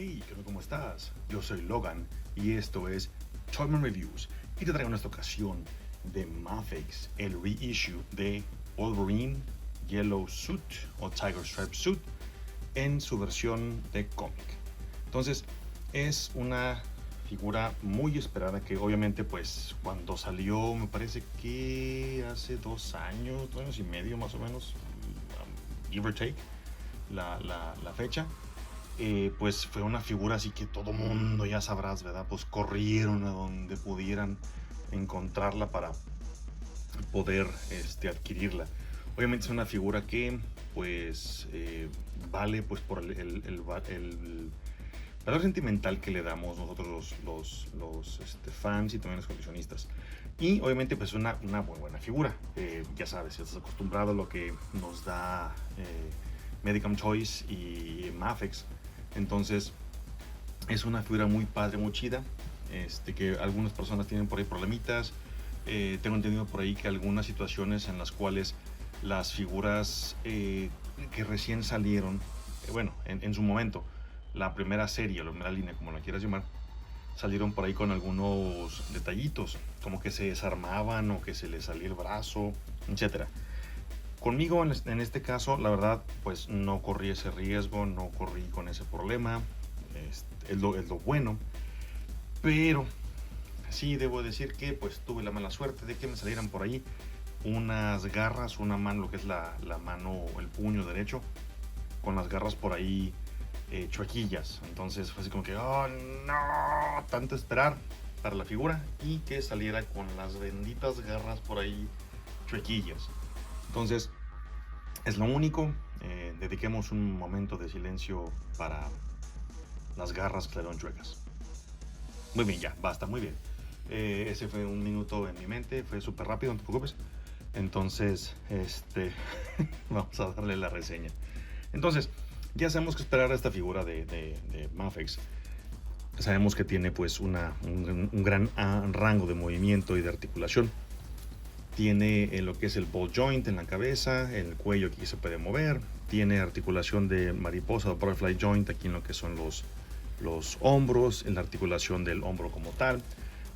Hey, ¿qué onda? ¿Cómo estás? Yo soy Logan y esto es Toyman Reviews y te traigo en esta ocasión de Mafex, el reissue de Wolverine Yellow Suit o Tiger Stripe Suit en su versión de cómic. Entonces es una figura muy esperada que obviamente pues cuando salió me parece que hace 2 años y medio más o menos, give or take la fecha, pues fue una figura así que todo mundo, ya sabrás, ¿verdad? Pues corrieron a donde pudieran encontrarla para poder adquirirla. Obviamente es una figura que pues vale pues por el valor sentimental que le damos nosotros los fans y también los coleccionistas. Y obviamente pues una muy buena figura. Ya sabes, estás acostumbrado a lo que nos da Medicam Toys y Mafex. Entonces es una figura muy padre, muy chida, que algunas personas tienen por ahí problemitas. Tengo entendido por ahí que algunas situaciones en las cuales las figuras que recién salieron, bueno, en su momento, la primera serie o la primera línea, como la quieras llamar, salieron por ahí con algunos detallitos, como que se desarmaban o que se les salía el brazo, etcétera. Conmigo en este caso, la verdad, pues no corrí ese riesgo, no corrí con ese problema, es lo bueno, pero sí debo decir que pues tuve la mala suerte de que me salieran por ahí unas garras, una mano, lo que es la mano, el puño derecho, con las garras por ahí chuequillas. Entonces fue así como que, oh no, tanto esperar para la figura y que saliera con las benditas garras por ahí chuequillas. Entonces es lo único. Dediquemos un momento de silencio para las garras que le dan chuecas. Muy bien, ya, basta, muy bien. Ese fue un minuto en mi mente, fue súper rápido, no te preocupes. Entonces, vamos a darle la reseña. Entonces, ya sabemos que esperar a esta figura de Mafex. Sabemos que tiene pues un gran rango de movimiento y de articulación. Tiene lo que es el ball joint en la cabeza, en el cuello aquí se puede mover. Tiene articulación de mariposa o butterfly joint aquí en lo que son los hombros, en la articulación del hombro como tal.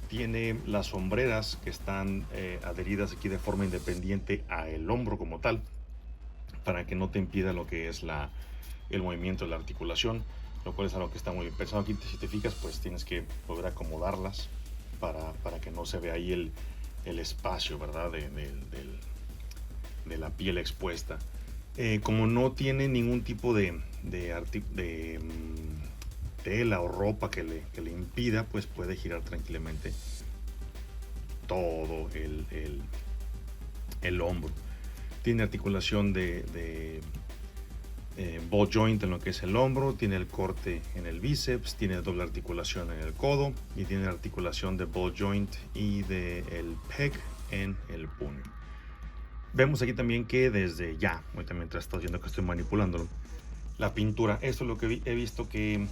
Tiene las sombreras que están adheridas aquí de forma independiente a el hombro como tal, para que no te impida lo que es el movimiento de la articulación, lo cual es algo que está muy bien pensado. Aquí, si te fijas, pues tienes que poder acomodarlas para que no se vea ahí el espacio, ¿verdad? De la piel expuesta. Como no tiene ningún tipo de tela o ropa que le impida, pues puede girar tranquilamente todo el hombro. Tiene articulación de ball joint en lo que es el hombro, tiene el corte en el bíceps, tiene doble articulación en el codo y tiene articulación de ball joint y del pec en el puño. Vemos aquí también que desde ya, ahorita mientras estás viendo que estoy manipulándolo, la pintura, esto es lo que he visto que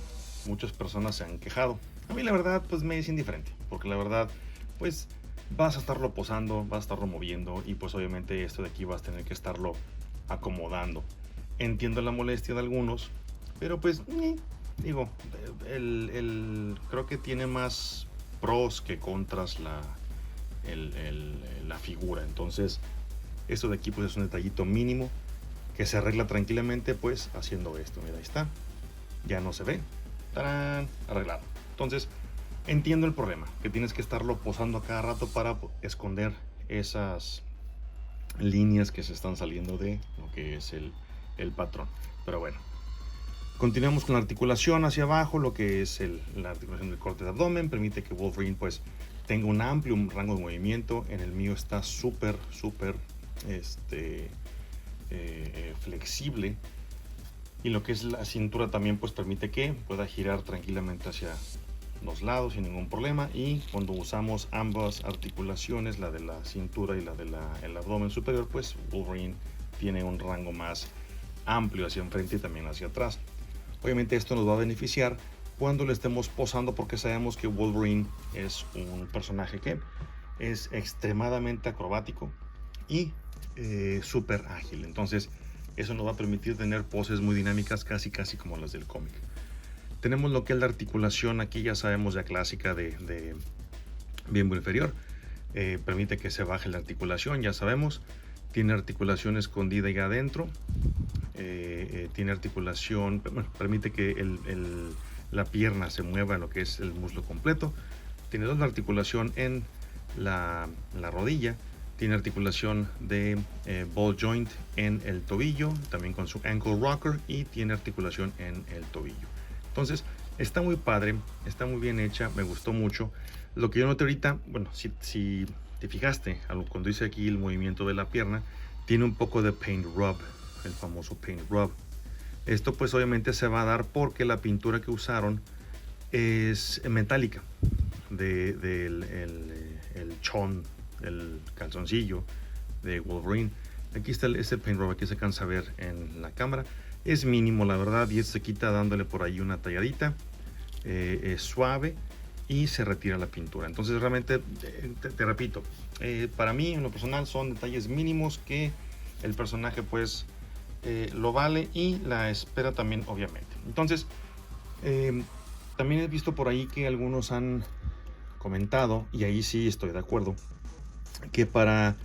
muchas personas se han quejado. A mí la verdad pues me es indiferente, porque la verdad pues vas a estarlo posando, vas a estarlo moviendo y pues obviamente esto de aquí vas a tener que estarlo acomodando. Entiendo la molestia de algunos, pero pues digo, creo que tiene más pros que contras la figura. Entonces esto de aquí pues es un detallito mínimo que se arregla tranquilamente pues haciendo esto. Mira, ahí está, ya no se ve, ¡tarán!, arreglado. Entonces entiendo el problema, que tienes que estarlo posando a cada rato para esconder esas líneas que se están saliendo de lo que es el patrón. Pero bueno, continuamos con la articulación hacia abajo. Lo que es la articulación del corte de abdomen permite que Wolverine pues tenga un amplio rango de movimiento. En el mío está súper flexible, y lo que es la cintura también pues permite que pueda girar tranquilamente hacia los lados sin ningún problema. Y cuando usamos ambas articulaciones, la de la cintura y la del abdomen superior, pues Wolverine tiene un rango más amplio hacia enfrente y también hacia atrás. Obviamente esto nos va a beneficiar cuando le estemos posando, porque sabemos que Wolverine es un personaje que es extremadamente acrobático y súper ágil. Entonces eso nos va a permitir tener poses muy dinámicas, casi como las del cómic. Tenemos lo que es la articulación, aquí ya sabemos ya clásica de miembro inferior. Permite que se baje la articulación, ya sabemos. Tiene articulación escondida y adentro. Tiene articulación, bueno, permite que la pierna se mueva en lo que es el muslo completo. Tiene doble articulación en la rodilla. Tiene articulación de ball joint en el tobillo, también con su ankle rocker, y tiene articulación en el tobillo. Entonces, está muy padre, está muy bien hecha, me gustó mucho. Lo que yo noté ahorita, bueno, si te fijaste, cuando hice aquí el movimiento de la pierna, tiene un poco de paint rub, el famoso paint rub. Esto pues obviamente se va a dar porque la pintura que usaron es metálica, el chon, el calzoncillo de Wolverine. Aquí está ese paint rub, aquí se alcanza a ver en la cámara. Es mínimo, la verdad, y se quita dándole por ahí una talladita. Es suave y se retira la pintura. Entonces realmente, te repito, para mí en lo personal son detalles mínimos que el personaje pues lo vale, y la espera también obviamente. Entonces también he visto por ahí que algunos han comentado, y ahí sí estoy de acuerdo, que para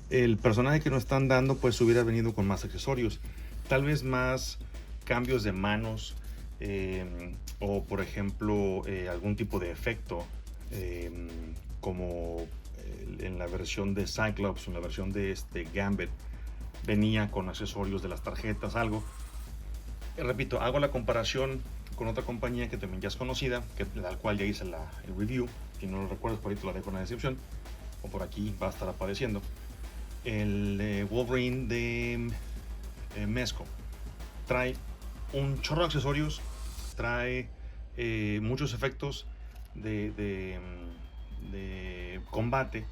el personaje que nos están dando pues hubiera venido con más accesorios, tal vez más cambios de manos, o por ejemplo algún tipo de efecto, como en la versión de Cyclops, en la versión de Gambit, venía con accesorios de las tarjetas, algo. Repito, hago la comparación con otra compañía que también ya es conocida, la cual ya hice el review. Si no lo recuerdas, por ahí te lo dejo en la descripción, o por aquí va a estar apareciendo. El Wolverine de Mezco trae un chorro de accesorios, trae muchos efectos de combate.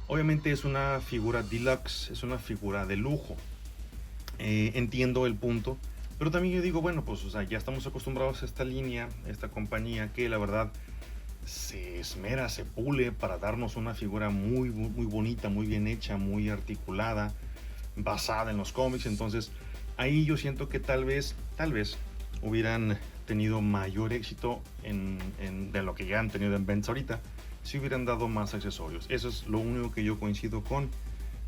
Obviamente es una figura deluxe, es una figura de lujo. Entiendo el punto, pero también yo digo, bueno, pues o sea, ya estamos acostumbrados a esta línea, esta compañía que la verdad se esmera, se pule para darnos una figura muy, muy bonita, muy bien hecha, muy articulada, basada en los cómics. Entonces ahí yo siento que tal vez hubieran tenido mayor éxito de lo que ya han tenido en Vents ahorita, si hubieran dado más accesorios. Eso es lo único que yo coincido con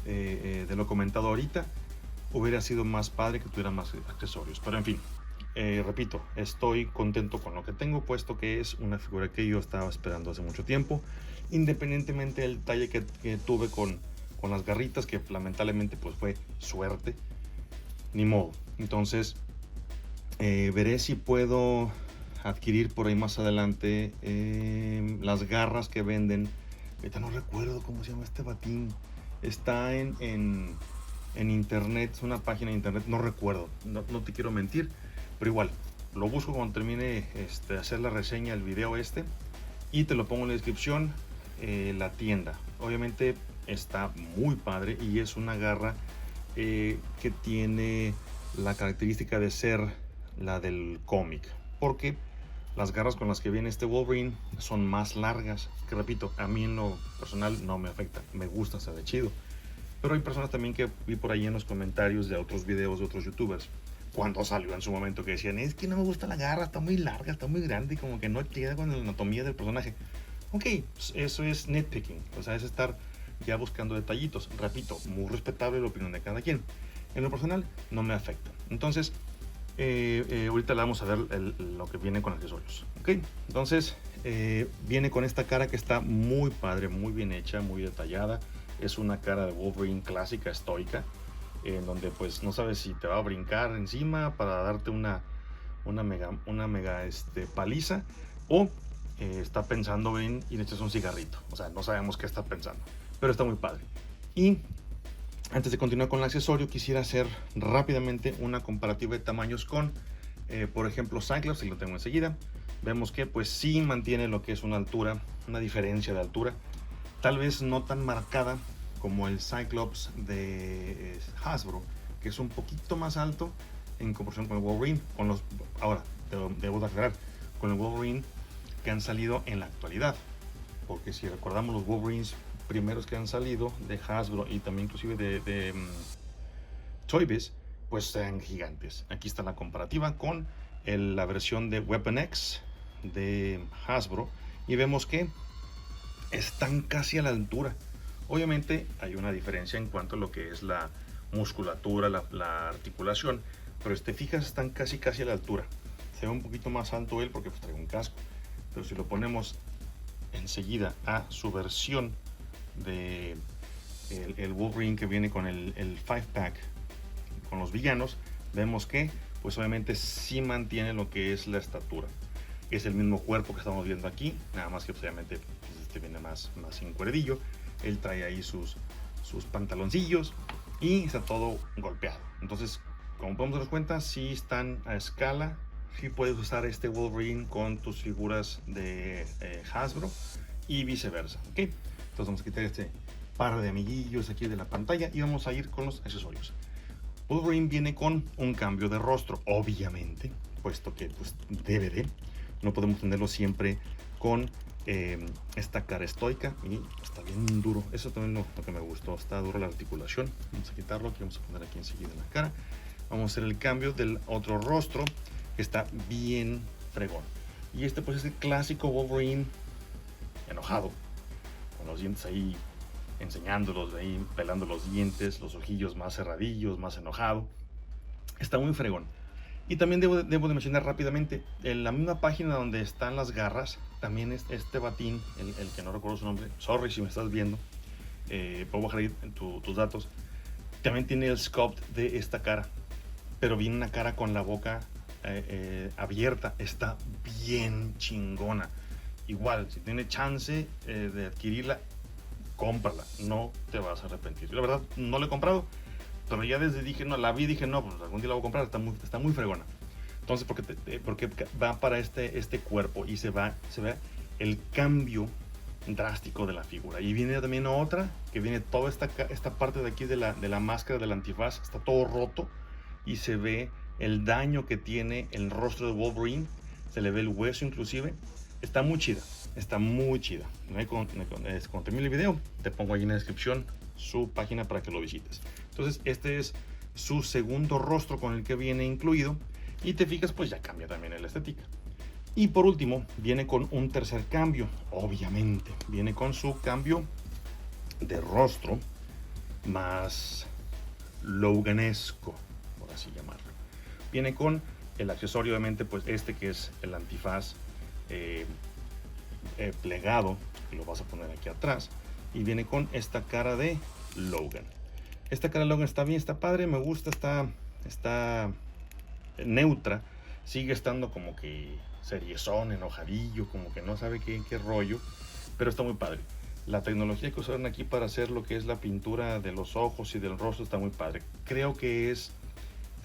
de lo comentado ahorita. Hubiera sido más padre que tuviera más accesorios, pero en fin, repito, estoy contento con lo que tengo, puesto que es una figura que yo estaba esperando hace mucho tiempo, independientemente del detalle que tuve con las garritas, que lamentablemente pues fue suerte, ni modo. Entonces veré si puedo adquirir por ahí más adelante las garras que venden. Ahorita no recuerdo cómo se llama este batín, está en internet, es una página de internet, no recuerdo, no te quiero mentir, pero igual lo busco cuando termine hacer la reseña, el video y te lo pongo en la descripción. La tienda obviamente está muy padre, y es una garra que tiene la característica de ser la del cómic, porque las garras con las que viene este Wolverine son más largas, que repito, a mí en lo personal no me afecta, me gusta, se ve chido. Pero hay personas también que vi por ahí en los comentarios de otros videos de otros youtubers, cuando salió en su momento, que decían, es que no me gusta la garra, está muy larga, está muy grande, y como que no queda con la anatomía del personaje. Ok, eso es nitpicking, o sea, es estar ya buscando detallitos. Repito, muy respetable la opinión de cada quien. En lo personal no me afecta. Entonces ahorita le vamos a ver lo que viene con accesorios. Ok, entonces viene con esta cara que está muy padre, muy bien hecha, muy detallada. Es una cara de Wolverine clásica, estoica, en donde pues no sabes si te va a brincar encima para darte una mega paliza, o está pensando en y le echas un cigarrito. O sea, no sabemos qué está pensando, pero está muy padre. Y antes de continuar con el accesorio, quisiera hacer rápidamente una comparativa de tamaños con por ejemplo Cyclops, y lo tengo enseguida. Vemos que pues sí mantiene lo que es una altura, una diferencia de altura, tal vez no tan marcada como el Cyclops de Hasbro, que es un poquito más alto en comparación con el Wolverine. Ahora, debo aclarar, con el Wolverine que han salido en la actualidad, porque si recordamos los Wolverines primeros que han salido de Hasbro, y también inclusive de Toy Biz, pues sean gigantes. Aquí está la comparativa con la versión de Weapon X de Hasbro y vemos que están casi a la altura. Obviamente hay una diferencia en cuanto a lo que es la musculatura, la articulación, pero si te fijas están casi a la altura. Se ve un poquito más alto él porque pues trae un casco, pero si lo ponemos enseguida a su versión de el Wolverine que viene con el 5-pack con los villanos, vemos que pues obviamente sí mantiene lo que es la estatura. Es el mismo cuerpo que estamos viendo aquí, nada más que pues, obviamente pues, este viene más encueradillo. Él trae ahí sus pantaloncillos y está todo golpeado. Entonces, como podemos darnos cuenta, sí están a escala. Sí puedes usar este Wolverine con tus figuras de Hasbro y viceversa. ¿Ok? Entonces vamos a quitar este par de amiguillos aquí de la pantalla y vamos a ir con los accesorios. Wolverine viene con un cambio de rostro, obviamente, puesto que pues, debe de. No podemos tenerlo siempre con esta cara estoica y está bien duro. Eso también lo que me gustó, está duro la articulación. Vamos a quitarlo, aquí vamos a poner aquí enseguida en la cara. Vamos a hacer el cambio del otro rostro que está bien fregón. Y este pues es el clásico Wolverine enojado, con los dientes ahí enseñándolos, ahí pelando los dientes, los ojillos más cerradillos, más enojado. Está muy fregón. Y también debo de mencionar rápidamente, en la misma página donde están las garras, también es este batín, el que no recuerdo su nombre, sorry si me estás viendo, puedo bajar ahí tus datos, también tiene el sculpt de esta cara, pero viene una cara con la boca abierta, está bien chingona. Igual, si tiene chance de adquirirla, cómprala, no te vas a arrepentir. Yo la verdad no la he comprado, pero ya desde dije, no, la vi y dije, no, pues algún día la voy a comprar, está muy fregona. Entonces, porque va para este cuerpo y se ve el cambio drástico de la figura. Y viene también otra, que viene toda esta parte de aquí de la máscara del antifaz, está todo roto y se ve el daño que tiene el rostro de Wolverine, se le ve el hueso inclusive. Está muy chida, está muy chida. Cuando termine el video, te pongo ahí en la descripción su página para que lo visites. Entonces este es su segundo rostro con el que viene incluido y te fijas pues ya cambia también la estética. Y por último viene con un tercer cambio, obviamente viene con su cambio de rostro más loganesco, por así llamarlo. Viene con el accesorio obviamente pues este que es el antifaz plegado, que lo vas a poner aquí atrás, y viene con esta cara de Logan. Esta cara de Logan está bien, está padre, me gusta, está neutra, sigue estando como que seriezón, enojadillo, como que no sabe qué rollo, pero está muy padre. La tecnología que usaron aquí para hacer lo que es la pintura de los ojos y del rostro está muy padre. Creo que es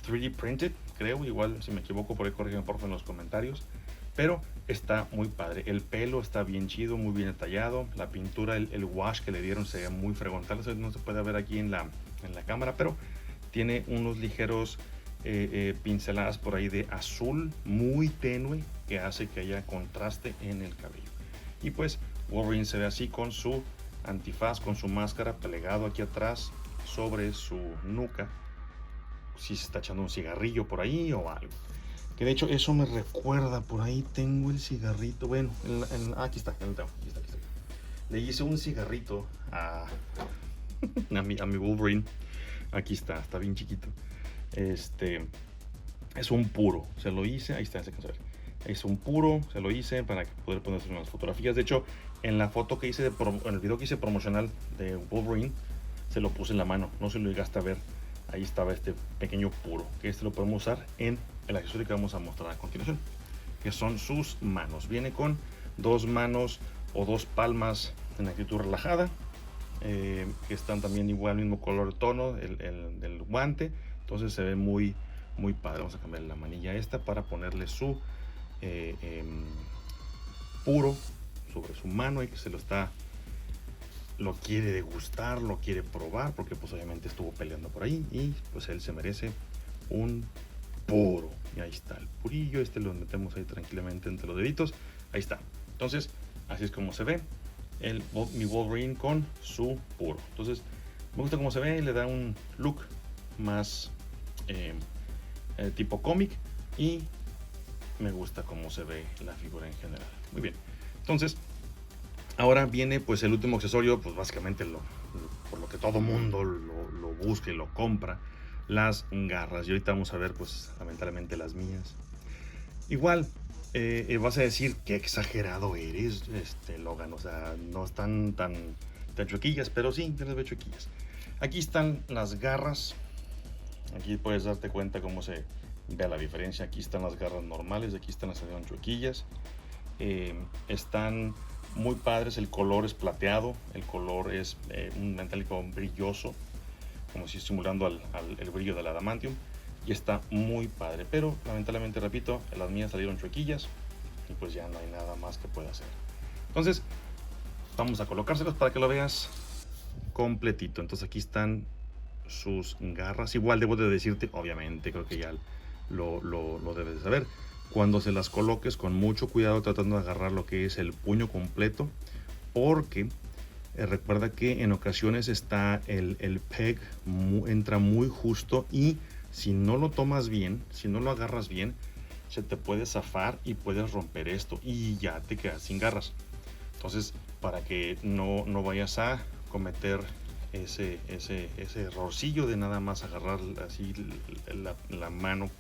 3D printed, creo, igual si me equivoco por ahí corrígeme por favor en los comentarios, pero está muy padre. El pelo está bien chido, muy bien detallado. La pintura, el wash que le dieron se ve muy fregón. Tal vez no se puede ver aquí en la cámara, pero tiene unos ligeros pinceladas por ahí de azul muy tenue que hace que haya contraste en el cabello. Y pues Wolverine se ve así con su antifaz, con su máscara plegado aquí atrás sobre su nuca, si se está echando un cigarrillo por ahí o algo. Que de hecho eso me recuerda, por ahí tengo el cigarrito, bueno, aquí está, aquí está. Le hice un cigarrito a mi Wolverine, aquí está bien chiquito. Es un puro, se lo hice, ahí está, se alcanza a ver. Es un puro, se lo hice para poder poner unas fotografías. De hecho, en la foto que hice, en el video que hice promocional de Wolverine, se lo puse en la mano, no se lo llegaste a ver. Ahí estaba este pequeño puro, que este lo podemos usar en el accesorio que vamos a mostrar a continuación, que son sus manos. Viene con dos manos o dos palmas en actitud relajada, que están también igual, mismo color tono del guante. Entonces se ve muy padre. Vamos a cambiar la manilla esta para ponerle su puro sobre su mano y que lo quiere degustar, lo quiere probar, porque pues obviamente estuvo peleando por ahí y pues él se merece un puro. Y ahí está el purillo, lo metemos ahí tranquilamente entre los deditos, ahí está. Entonces así es como se ve mi Wolverine con su puro. Entonces me gusta cómo se ve, le da un look más tipo cómic y me gusta cómo se ve la figura en general. Muy bien, entonces ahora viene pues el último accesorio, pues básicamente por lo que todo mundo lo busca y lo compra, las garras. Y ahorita vamos a ver pues lamentablemente las mías. Igual vas a decir qué exagerado eres, Logan, o sea, no están tan chuequillas, pero sí, tienes chuequillas. Aquí están las garras. Aquí puedes darte cuenta cómo se ve la diferencia. Aquí están las garras normales, aquí están las chuequillas. Están muy padres, el color es plateado, el color es un metálico brilloso, como si simulando el brillo del adamantium, y está muy padre, pero lamentablemente, repito, las mías salieron chuequillas y pues ya no hay nada más que pueda hacer. Entonces vamos a colocárselos para que lo veas completito. Entonces aquí están sus garras. Igual debo de decirte, obviamente, creo que ya lo debes de saber, cuando se las coloques con mucho cuidado, tratando de agarrar lo que es el puño completo, porque recuerda que en ocasiones está el peg, entra muy justo, y si no lo tomas bien, si no lo agarras bien, se te puede zafar y puedes romper esto y ya te quedas sin garras. Entonces, para que no vayas a cometer ese errorcillo de nada más agarrar así la mano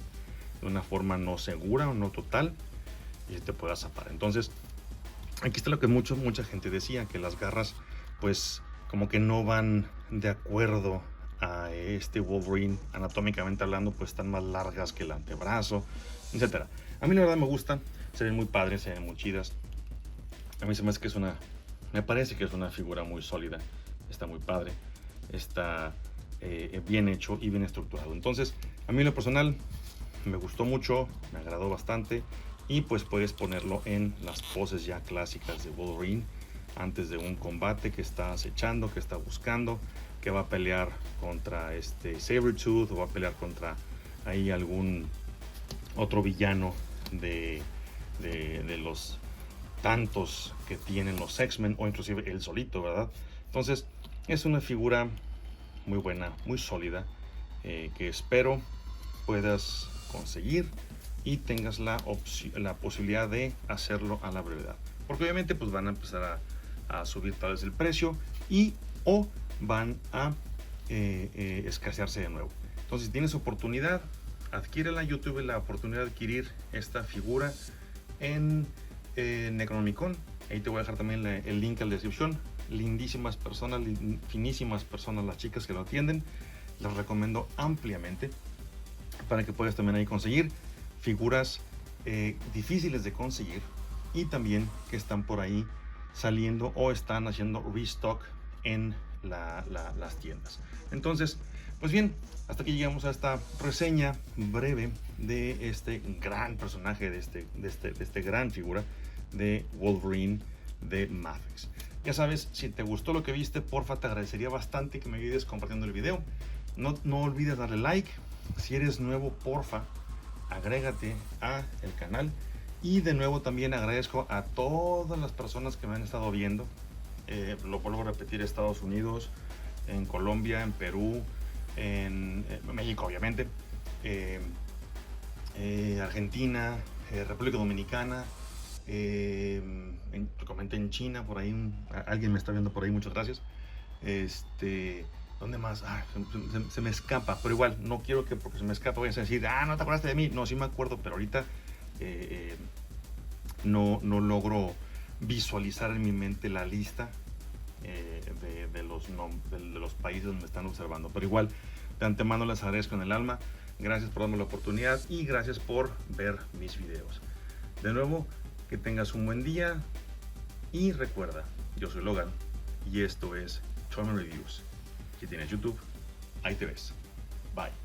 de una forma no segura o no total, y te puedas zafar. Entonces aquí está lo que mucha gente decía, que las garras pues como que no van de acuerdo a este Wolverine, anatómicamente hablando, pues están más largas que el antebrazo, etcétera. A mí la verdad me gustan, se ven muy padres, se ven muy chidas. A mí se me hace que me parece que es una figura muy sólida, está muy padre, está bien hecho y bien estructurado. Entonces a mí en lo personal me gustó mucho, me agradó bastante, y pues puedes ponerlo en las poses ya clásicas de Wolverine antes de un combate que está acechando, que está buscando, que va a pelear contra Sabretooth, o va a pelear contra ahí algún otro villano de los tantos que tienen los X-Men, o inclusive él solito, ¿verdad? Entonces es una figura muy buena, muy sólida, que espero puedas conseguir y tengas la posibilidad de hacerlo a la brevedad, porque obviamente pues van a empezar a subir tal vez el precio, o van a escasearse de nuevo. Entonces, si tienes oportunidad, adquiérela. Yo tuve la oportunidad de adquirir esta figura en Necronomicon. Ahí te voy a dejar también el link a la descripción. Lindísimas personas, finísimas personas las chicas que lo atienden. Les recomiendo ampliamente para que puedas también ahí conseguir figuras difíciles de conseguir, y también que están por ahí saliendo o están haciendo restock en las tiendas. Entonces, pues bien, hasta aquí llegamos a esta reseña breve de este gran personaje, de este gran figura de Wolverine de Mafex. Ya sabes, si te gustó lo que viste, porfa, te agradecería bastante que me ayudes compartiendo el video. No olvides darle like. Si eres nuevo, porfa, agrégate a el canal. Y de nuevo también agradezco a todas las personas que me han estado viendo. Lo vuelvo a repetir: Estados Unidos, en Colombia, en Perú, en México obviamente, Argentina, República Dominicana, comenté en China, por ahí alguien me está viendo por ahí, muchas gracias. ¿Dónde más? Se me escapa, pero igual no quiero que porque se me escapa vayas a decir, no te acordaste de mí. No, sí me acuerdo, pero ahorita no logro visualizar en mi mente la lista de los países donde me están observando. Pero igual, de antemano les agradezco en el alma. Gracias por darme la oportunidad y gracias por ver mis videos. De nuevo, que tengas un buen día, y recuerda, yo soy Logan y esto es Toyman Reviews. Si tienes YouTube, ahí te ves. Bye.